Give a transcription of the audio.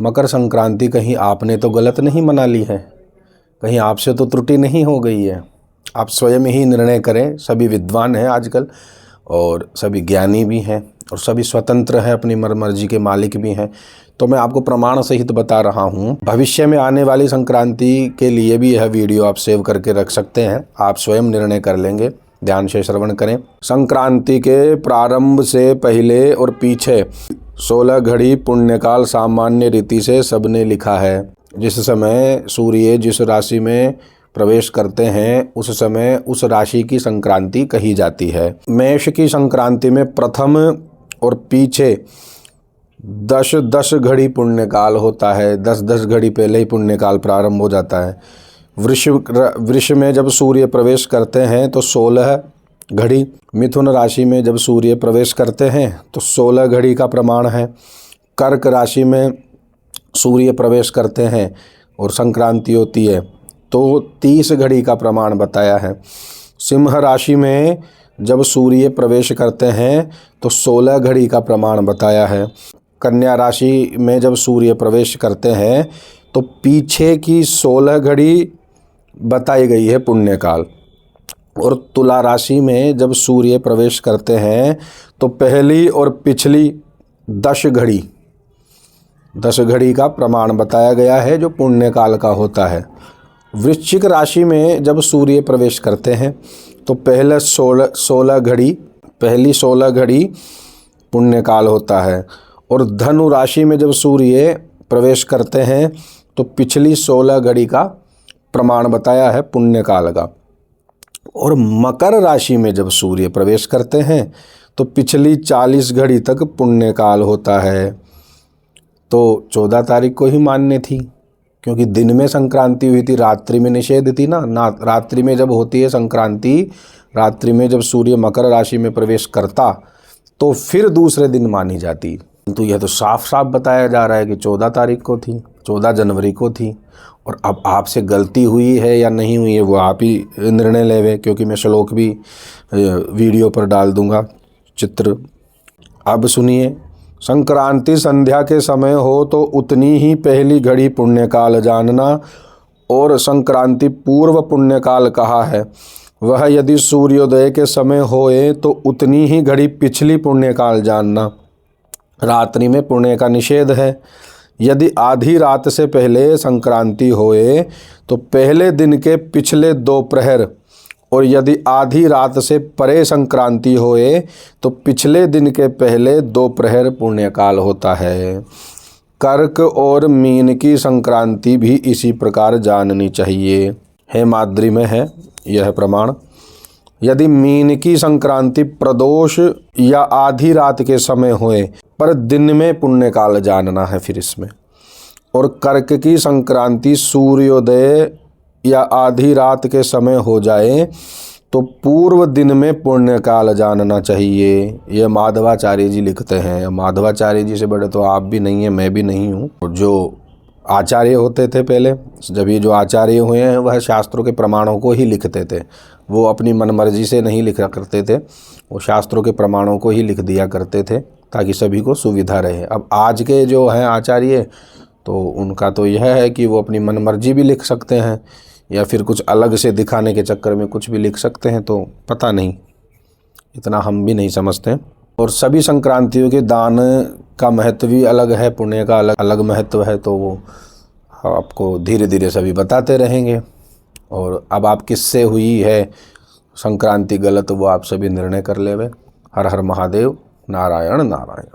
मकर संक्रांति कहीं आपने तो गलत नहीं मना ली है, कहीं आपसे तो त्रुटि नहीं हो गई है। आप स्वयं ही निर्णय करें। सभी विद्वान हैं आजकल और सभी ज्ञानी भी हैं और सभी स्वतंत्र हैं, अपनी मर्जी के मालिक भी हैं। तो मैं आपको प्रमाण सहित बता रहा हूँ। भविष्य में आने वाली संक्रांति के लिए भी यह वीडियो आप सेव करके रख सकते हैं। आप स्वयं निर्णय कर लेंगे। ध्यान से श्रवण करें। संक्रांति के प्रारंभ से पहले और पीछे 16 घड़ी पुण्यकाल सामान्य रीति से सबने लिखा है। जिस समय सूर्य जिस राशि में प्रवेश करते हैं उस समय उस राशि की संक्रांति कही जाती है। मेष की संक्रांति में प्रथम और पीछे 10 घड़ी पुण्यकाल होता है। 10 घड़ी पहले ही पुण्यकाल प्रारंभ हो जाता है। वृष में जब सूर्य प्रवेश करते हैं तो 16 घड़ी। मिथुन राशि में जब सूर्य प्रवेश करते हैं तो 16 घड़ी का प्रमाण है। कर्क राशि में सूर्य प्रवेश करते हैं और संक्रांति होती है तो 30 घड़ी का प्रमाण बताया है। सिंह राशि में जब सूर्य प्रवेश करते हैं तो 16 घड़ी का प्रमाण बताया है। कन्या राशि में जब सूर्य प्रवेश करते हैं तो पीछे की 16 घड़ी बताई गई है पुण्यकाल। और तुला राशि में जब सूर्य प्रवेश करते हैं तो पहली और पिछली 10 घड़ी का प्रमाण बताया गया है जो पुण्यकाल का होता है। वृश्चिक राशि में जब सूर्य प्रवेश करते हैं तो पहले 16 घड़ी पुण्यकाल होता है। और धनु राशि में जब सूर्य प्रवेश करते हैं तो पिछली 16 घड़ी का प्रमाण बताया है पुण्यकाल का। और मकर राशि में जब सूर्य प्रवेश करते हैं तो पिछली 40 घड़ी तक पुण्यकाल होता है। तो 14 तारीख को ही मान्य थी क्योंकि दिन में संक्रांति हुई थी, रात्रि में निषेध थी ना। रात्रि में जब होती है संक्रांति, रात्रि में जब सूर्य मकर राशि में प्रवेश करता तो फिर दूसरे दिन मानी जाती। तो यह तो साफ साफ बताया जा रहा है कि 14 तारीख को थी, 14 जनवरी को थी। और अब आपसे गलती हुई है या नहीं हुई है वो आप ही निर्णय लेवे, क्योंकि मैं श्लोक भी वीडियो पर डाल दूंगा, चित्र। अब सुनिए। संक्रांति संध्या के समय हो तो उतनी ही पहली घड़ी पुण्यकाल जानना, और संक्रांति पूर्व पुण्यकाल कहा है वह यदि सूर्योदय के समय होए तो उतनी ही घड़ी पिछली पुण्यकाल जानना। रात्रि में पुण्य का निषेध है। यदि आधी रात से पहले संक्रांति होए तो पहले दिन के पिछले 2 प्रहर, और यदि आधी रात से परे संक्रांति होए तो पिछले दिन के पहले 2 प्रहर पुण्यकाल होता है। कर्क और मीन की संक्रांति भी इसी प्रकार जाननी चाहिए। हेमाद्रि में है यह प्रमाण। यदि मीन की संक्रांति प्रदोष या आधी रात के समय होए, पर दिन में पुण्यकाल जानना है फिर इसमें। और कर्क की संक्रांति सूर्योदय या आधी रात के समय हो जाए तो पूर्व दिन में पुण्यकाल जानना चाहिए। यह माधवाचार्य जी लिखते हैं। माधवाचार्य जी से बड़े तो आप भी नहीं हैं, मैं भी नहीं हूँ। जो आचार्य होते थे पहले, जब ये जो आचार्य हुए हैं वह शास्त्रों के प्रमाणों को ही लिखते थे। वो अपनी मनमर्जी से नहीं लिखा करते थे, वो शास्त्रों के प्रमाणों को ही लिख दिया करते थे ताकि सभी को सुविधा रहे। अब आज के जो हैं आचार्य तो उनका तो यह है कि वो अपनी मनमर्जी भी लिख सकते हैं या फिर कुछ अलग से दिखाने के चक्कर में कुछ भी लिख सकते हैं। तो पता नहीं, इतना हम भी नहीं समझते। और सभी संक्रांतियों के दान का महत्व भी अलग है, पुण्य का अलग अलग महत्व है। तो वो आपको धीरे धीरे सभी बताते रहेंगे। और अब आप किससे हुई है संक्रांति गलत वो आप सभी निर्णय कर लेवे। हर हर महादेव। नारायण नारायण।